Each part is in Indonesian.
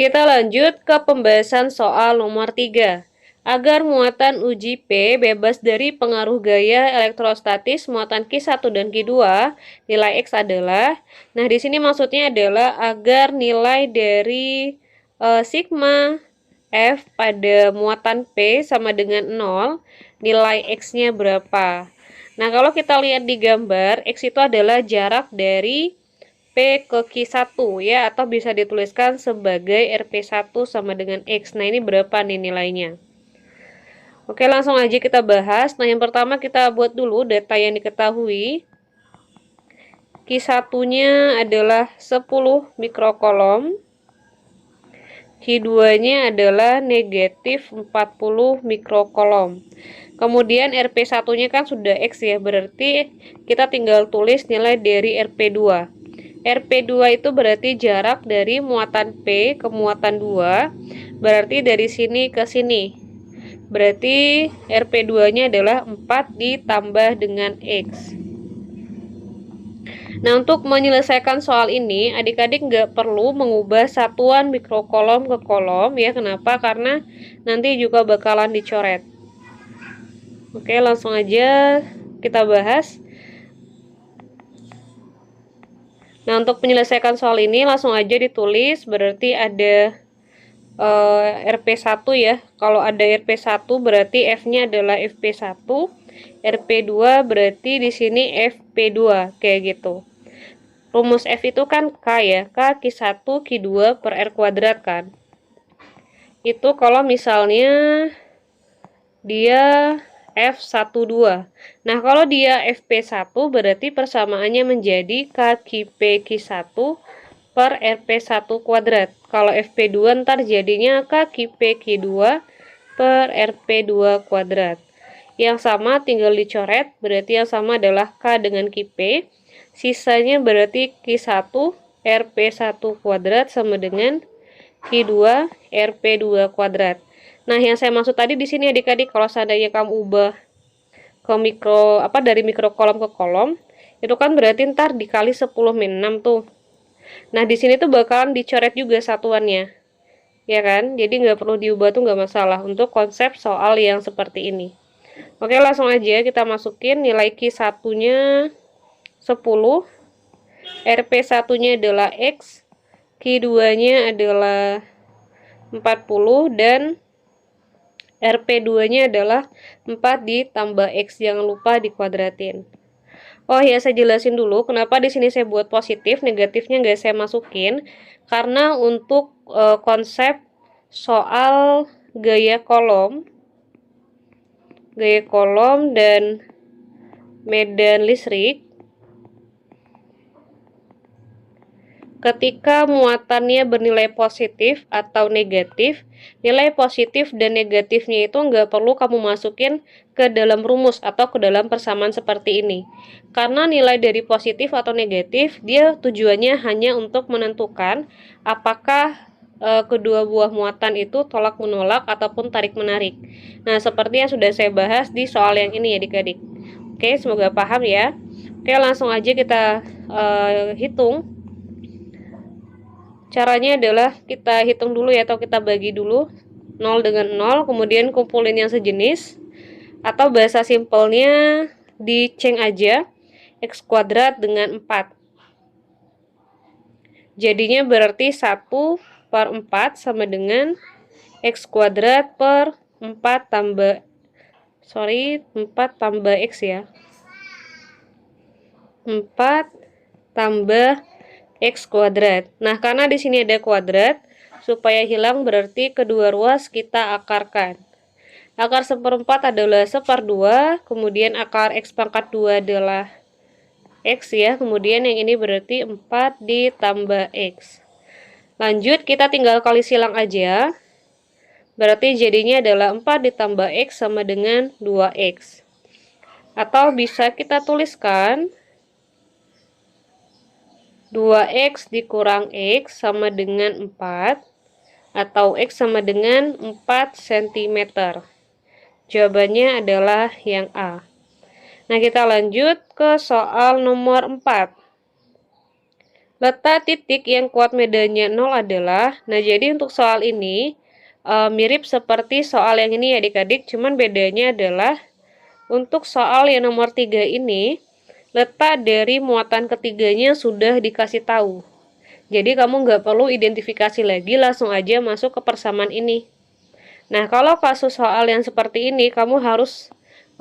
Kita lanjut ke pembahasan soal nomor 3. Agar muatan uji P bebas dari pengaruh gaya elektrostatis muatan Q1 dan Q2, nilai X adalah, nah di sini maksudnya adalah agar nilai dari sigma F pada muatan P sama dengan 0, nilai X-nya berapa? Nah, kalau kita lihat di gambar, X itu adalah jarak dari P ke Q1 ya, atau bisa dituliskan sebagai RP1 sama dengan X. Nah, ini berapa nih nilainya? Oke, langsung aja kita bahas. Nah, yang pertama kita buat dulu data yang diketahui. Q1-nya adalah 10 mikrokolom. Q2-nya adalah negatif 40 mikrokolom. Kemudian RP1-nya kan sudah X ya, berarti kita tinggal tulis nilai dari RP2. RP2 itu berarti jarak dari muatan P ke muatan 2, berarti dari sini ke sini. Berarti RP2-nya adalah 4 ditambah dengan X. Nah, untuk menyelesaikan soal ini, adik-adik nggak perlu mengubah satuan mikrokolom ke kolom ya. Kenapa? Karena nanti juga bakalan dicoret. Oke, langsung aja kita bahas. Nah, untuk menyelesaikan soal ini langsung aja ditulis, berarti ada RP1 ya. Kalau ada RP1 berarti F-nya adalah FP1, RP2 berarti di sini FP2, kayak gitu. Rumus F itu kan K ya, K Q1 Q2 per R kuadrat kan. Itu kalau misalnya dia F12. Nah, kalau dia FP1 berarti persamaannya menjadi KQP Q1 per RP1 kuadrat. Kalau FP2 ntar jadinya KQP Q2 per RP2 kuadrat. Yang sama tinggal dicoret, berarti yang sama adalah K dengan QP. Sisanya berarti Q1 RP1 kuadrat sama dengan Q2 RP2 kuadrat. Nah, yang saya maksud tadi di sini adik-adik, kalau seandainya kamu ubah ke dari mikrokolom ke kolom, itu kan berarti ntar dikali 10 min 6 tuh. Nah, di sini tuh bakalan dicoret juga satuannya. Ya kan? Jadi nggak perlu diubah tuh nggak masalah untuk konsep soal yang seperti ini. Oke, langsung aja kita masukin nilai Q1-nya 10, RP1-nya adalah X, Q2-nya adalah 40, dan RP2-nya adalah 4 ditambah X, jangan lupa dikuadratin. Oh ya, saya jelasin dulu kenapa di sini saya buat positif, negatifnya nggak saya masukin. Karena untuk konsep soal gaya kolom dan medan listrik, ketika muatannya bernilai positif atau negatif, nilai positif dan negatifnya itu nggak perlu kamu masukin ke dalam rumus atau ke dalam persamaan seperti ini. Karena nilai dari positif atau negatif, dia tujuannya hanya untuk menentukan apakah kedua buah muatan itu tolak-menolak ataupun tarik-menarik. Nah, seperti yang sudah saya bahas di soal yang ini ya adik-adik. Oke, semoga paham ya. Oke, langsung aja kita hitung. Caranya adalah kita hitung dulu ya, atau kita bagi dulu 0 dengan 0, kemudian kumpulin yang sejenis, atau bahasa simpelnya diceng aja, X kuadrat dengan 4. Jadinya berarti 1 per 4 sama dengan X kuadrat per 4 tambah 4 tambah X ya. 4 tambah X kuadrat. Nah, karena di sini ada kuadrat, supaya hilang berarti kedua ruas kita akarkan. Akar 1/4 adalah 1/2, kemudian akar X pangkat 2 adalah X ya, kemudian yang ini berarti 4 ditambah X. Lanjut, kita tinggal kali silang aja. Berarti jadinya adalah 4 ditambah X sama dengan 2X. Atau bisa kita tuliskan 2X dikurang X sama dengan 4, atau X sama dengan 4 cm. Jawabannya adalah yang A. Nah, kita lanjut ke soal nomor 4. Letak titik yang kuat medannya 0 adalah, nah jadi untuk soal ini mirip seperti soal yang ini ya adik-adik, cuman bedanya adalah untuk soal yang nomor 3 ini, letak dari muatan ketiganya sudah dikasih tahu. Jadi kamu nggak perlu identifikasi lagi, langsung aja masuk ke persamaan ini. Nah, kalau kasus soal yang seperti ini, kamu harus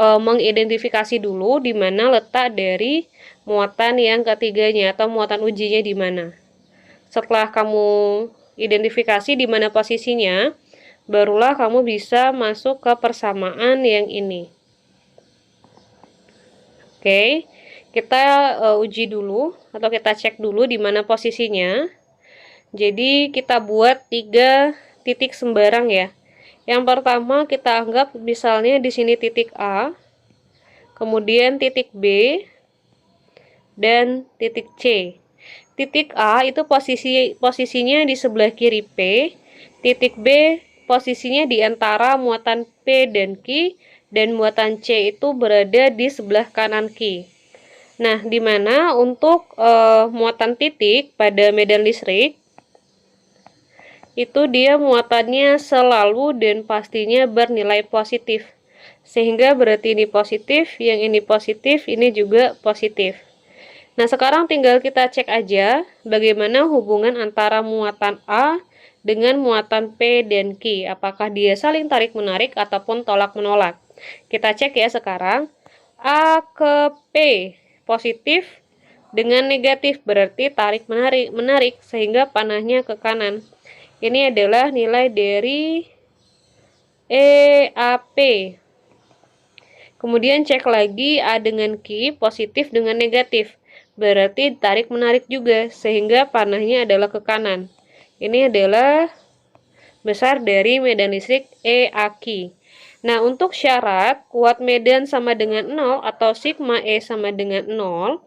mengidentifikasi dulu di mana letak dari muatan yang ketiganya atau muatan ujinya di mana. Setelah kamu identifikasi di mana posisinya, barulah kamu bisa masuk ke persamaan yang ini. Oke, kita uji dulu atau kita cek dulu di mana posisinya. Jadi kita buat 3 titik sembarang ya. Yang pertama kita anggap misalnya di sini titik A, kemudian titik B, dan titik C. Titik A itu posisinya di sebelah kiri P, titik B posisinya di antara muatan P dan Q, dan muatan C itu berada di sebelah kanan Q. Nah, di mana untuk muatan titik pada medan listrik, itu dia muatannya selalu dan pastinya bernilai positif. Sehingga berarti ini positif, yang ini positif, ini juga positif. Nah, sekarang tinggal kita cek aja bagaimana hubungan antara muatan A dengan muatan P dan Q. Apakah dia saling tarik-menarik ataupun tolak-menolak. Kita cek ya sekarang. A ke P positif dengan negatif, berarti tarik-menarik sehingga panahnya ke kanan. Ini adalah nilai dari EAP. Kemudian cek lagi A dengan Q positif dengan negatif. Berarti tarik-menarik juga sehingga panahnya adalah ke kanan. Ini adalah besar dari medan listrik EAQ. Nah, untuk syarat kuat medan sama dengan 0 atau sigma E sama dengan 0,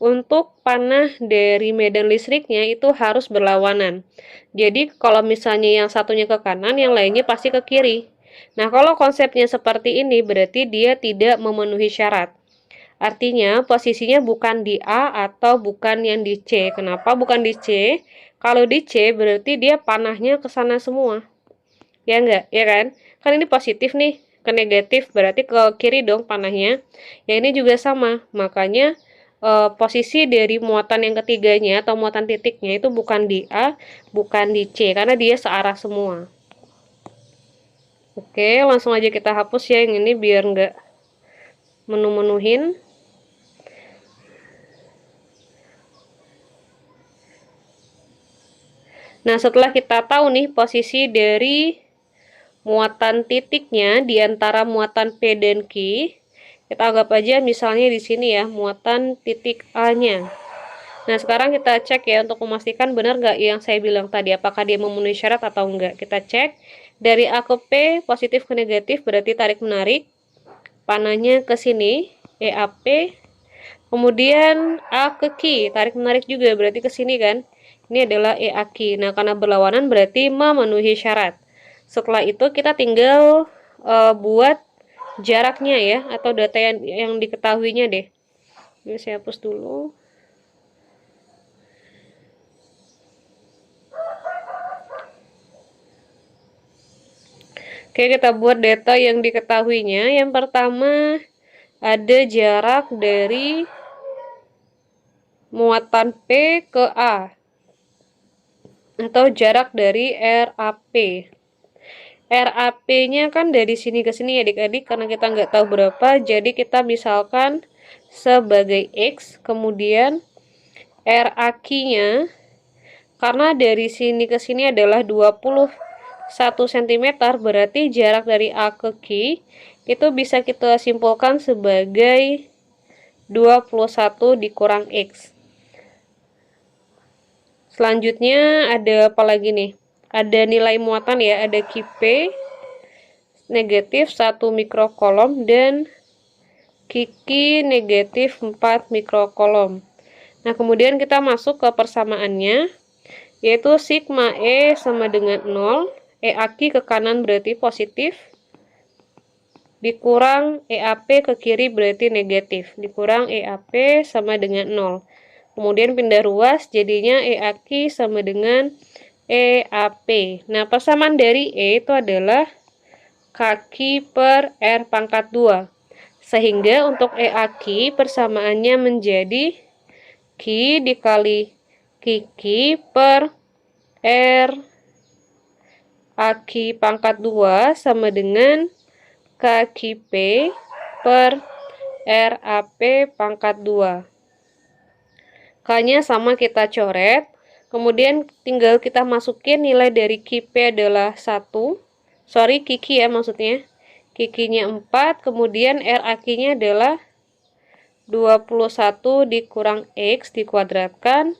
untuk panah dari medan listriknya itu harus berlawanan. Jadi kalau misalnya yang satunya ke kanan, yang lainnya pasti ke kiri. Nah, kalau konsepnya seperti ini berarti dia tidak memenuhi syarat. Artinya posisinya bukan di A atau bukan yang di C. Kenapa bukan di C? Kalau di C berarti dia panahnya ke sana semua. Ya enggak? Ya kan? Kan ini positif nih, ke negatif berarti ke kiri dong panahnya. Ya ini juga sama. Makanya posisi dari muatan yang ketiganya atau muatan titiknya itu bukan di A, bukan di C, karena dia searah semua. Oke, langsung aja kita hapus ya yang ini biar nggak menu-menuhin. Nah, setelah kita tahu nih posisi dari muatan titiknya di antara muatan P dan Q, kita anggap aja misalnya di sini ya, muatan titik A-nya. Nah, sekarang kita cek ya untuk memastikan benar nggak yang saya bilang tadi, apakah dia memenuhi syarat atau enggak. Kita cek dari A ke P, positif ke negatif berarti tarik-menarik. Panahnya ke sini, EAP. Kemudian A ke Q, tarik-menarik juga berarti ke sini kan. Ini adalah EAQ. Nah, karena berlawanan berarti memenuhi syarat. Setelah itu kita tinggal buat jaraknya ya, atau data yang diketahuinya deh. Ini saya hapus dulu. Oke, kita buat data yang diketahuinya. Yang pertama ada jarak dari muatan P ke A, atau jarak dari RAP. RAP-nya kan dari sini ke sini ya adik-adik, karena kita nggak tahu berapa, jadi kita misalkan sebagai X, kemudian RAQ-nya, karena dari sini ke sini adalah 21 cm, berarti jarak dari A ke Q itu bisa kita simpulkan sebagai 21 dikurang X. Selanjutnya ada apa lagi nih? Ada nilai muatan ya, ada QP negatif 1 mikrokolom dan QQ negatif 4 mikrokolom. Nah, kemudian kita masuk ke persamaannya, yaitu sigma E sama dengan 0, EAQ ke kanan berarti positif, dikurang EAP ke kiri berarti negatif, dikurang EAP sama dengan 0. Kemudian pindah ruas, jadinya EAQ sama dengan EAP. Nah, persamaan dari E itu adalah kaki per R pangkat 2. Sehingga untuk EAQ persamaannya menjadi Q dikali Kiki per R AQ pangkat 2 sama dengan KQP per RAP pangkat 2. K-nya sama kita coret. Kemudian tinggal kita masukin nilai dari QP adalah 1. Sorry, Kiki ya maksudnya. Kikinya 4, kemudian RAQ-nya adalah 21 dikurang X dikuadratkan.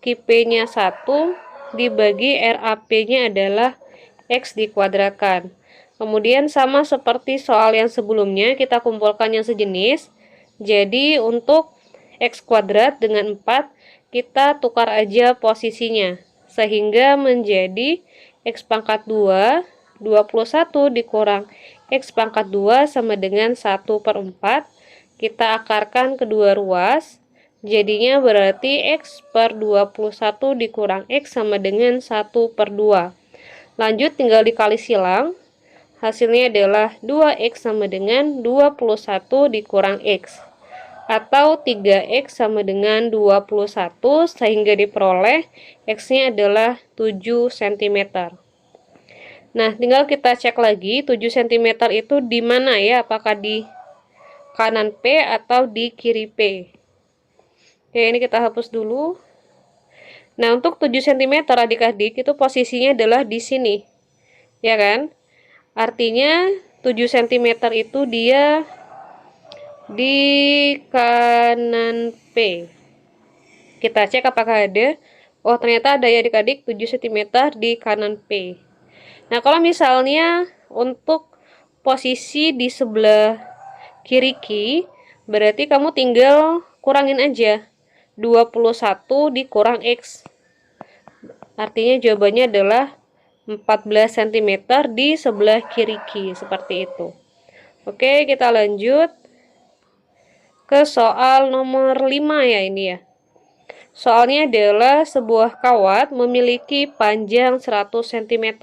QP-nya 1 dibagi RAP-nya adalah X dikuadratkan. Kemudian sama seperti soal yang sebelumnya, kita kumpulkan yang sejenis. Jadi untuk X kuadrat dengan 4, kita tukar aja posisinya. Sehingga menjadi X pangkat 2, 21 dikurang X pangkat 2 sama dengan 1/4. Kita akarkan kedua ruas. Jadinya berarti X per 21 dikurang X sama dengan 1/2. Lanjut tinggal dikali silang. Hasilnya adalah 2X sama dengan 21 dikurang X. Atau 3X sama dengan 21 sehingga diperoleh X-nya adalah 7 cm. Nah, tinggal kita cek lagi 7 cm itu di mana ya? Apakah di kanan P atau di kiri P? Oke, ini kita hapus dulu. Nah, untuk 7 cm adik-adik itu posisinya adalah di sini. Ya kan? Artinya 7 cm itu dia di kanan P. Kita cek apakah ada. Oh, ternyata ada ya adik-adik 7 cm di kanan P. Nah, kalau misalnya untuk posisi di sebelah kiri Q, berarti kamu tinggal kurangin aja. 21 dikurang X. Artinya jawabannya adalah 14 cm di sebelah kiri Q, seperti itu. Oke, kita lanjut ke soal nomor 5 ya ini ya. Soalnya adalah sebuah kawat memiliki panjang 100 cm.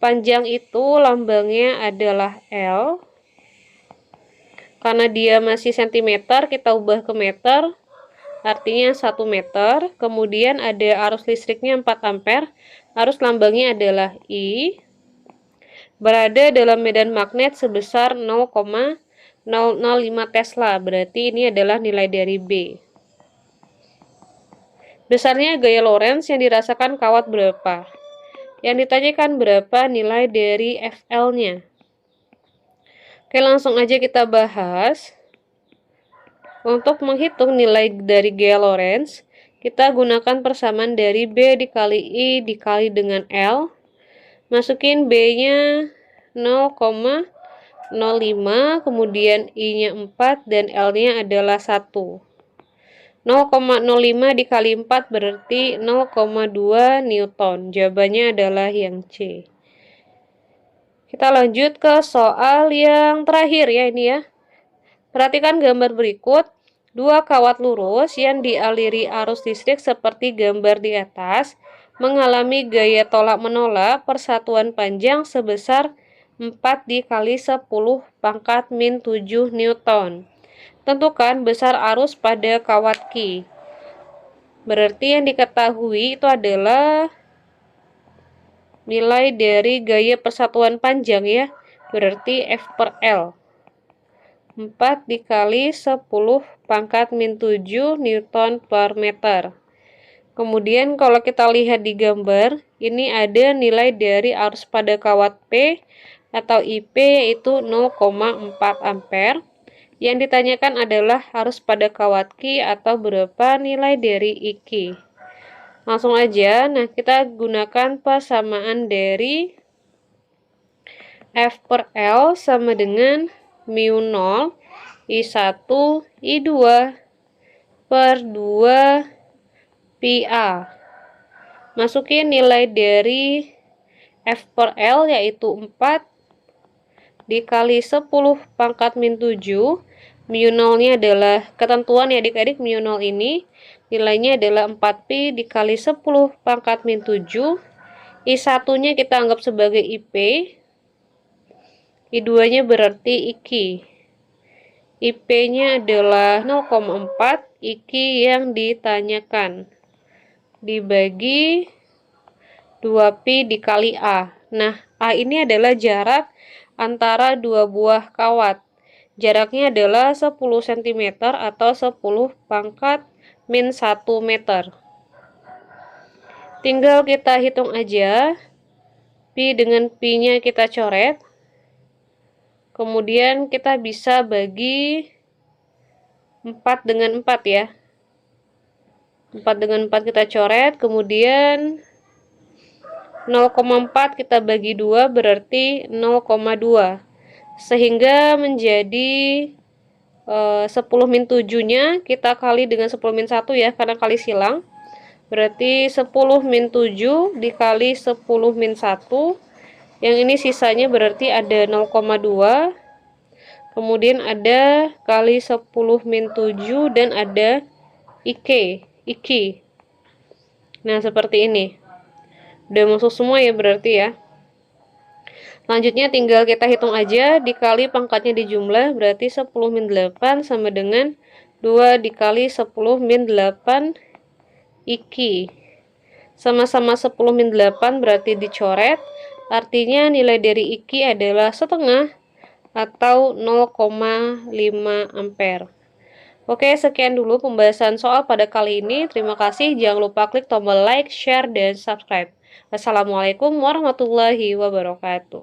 Panjang itu lambangnya adalah L. Karena dia masih cm, kita ubah ke meter. Artinya 1 meter. Kemudian ada arus listriknya 4 ampere. Arus lambangnya adalah I. Berada dalam medan magnet sebesar 0,005 Tesla. Berarti ini adalah nilai dari B. Besarnya gaya Lorentz yang dirasakan kawat berapa? Yang ditanyakan berapa nilai dari FL-nya. Oke, langsung aja kita bahas. Untuk menghitung nilai dari gaya Lorentz, kita gunakan persamaan dari B dikali I dikali dengan L. Masukin B-nya 0,05, kemudian I-nya 4, dan L-nya adalah 1. 0,05 dikali 4 berarti 0,2 Newton. Jawabannya adalah yang C. Kita lanjut ke soal yang terakhir ya ini ya. Perhatikan gambar berikut. Dua kawat lurus yang dialiri arus listrik seperti gambar di atas mengalami gaya tolak-menolak persatuan panjang sebesar 4 dikali 10 pangkat min 7 Newton. Tentukan besar arus pada kawat Q. Berarti yang diketahui itu adalah nilai dari gaya persatuan panjang ya. Berarti F per L. 4 dikali 10 pangkat min 7 Newton per meter. Kemudian kalau kita lihat di gambar, ini ada nilai dari arus pada kawat P atau IP yaitu 0,4 ampere. Yang ditanyakan adalah arus pada kawat Q atau berapa nilai dari IQ. Langsung aja, nah kita gunakan persamaan dari F per L sama dengan mu 0 I1 I2 per 2 PA. Masukin nilai dari F per L yaitu 4 dikali 10 pangkat min 7. Mu 0 nya adalah ketentuan ya adik-adik, mu 0 ini Nilainya adalah 4pi dikali 10 pangkat min 7. I1 nya kita anggap sebagai IP. I2 nya berarti IQ. IP nya adalah 0,4. IQ yang ditanyakan dibagi 2pi dikali A. Nah, A ini adalah jarak antara dua buah kawat. Jaraknya adalah 10 cm atau 10 pangkat min 1 meter. Tinggal kita hitung aja. Pi dengan pi-nya kita coret. Kemudian kita bisa bagi 4 dengan 4 ya. 4 dengan 4 kita coret, kemudian 0,4 kita bagi 2 berarti 0,2. Sehingga menjadi 10 min 7-nya kita kali dengan 10 min 1 ya, karena kali silang. Berarti 10 min 7 dikali 10 min 1. Yang ini sisanya berarti ada 0,2. Kemudian ada kali 10 min 7 dan ada IQ. Nah, seperti ini. Udah masuk semua ya berarti ya. Selanjutnya tinggal kita hitung aja, dikali pangkatnya dijumlah, berarti 10 min 8 sama dengan 2 dikali 10 min 8 IQ. Sama-sama 10 min 8 berarti dicoret, artinya nilai dari IQ adalah setengah atau 0,5 ampere. Oke, sekian dulu pembahasan soal pada kali ini. Terima kasih. Jangan lupa klik tombol like, share, dan subscribe. Wassalamualaikum warahmatullahi wabarakatuh.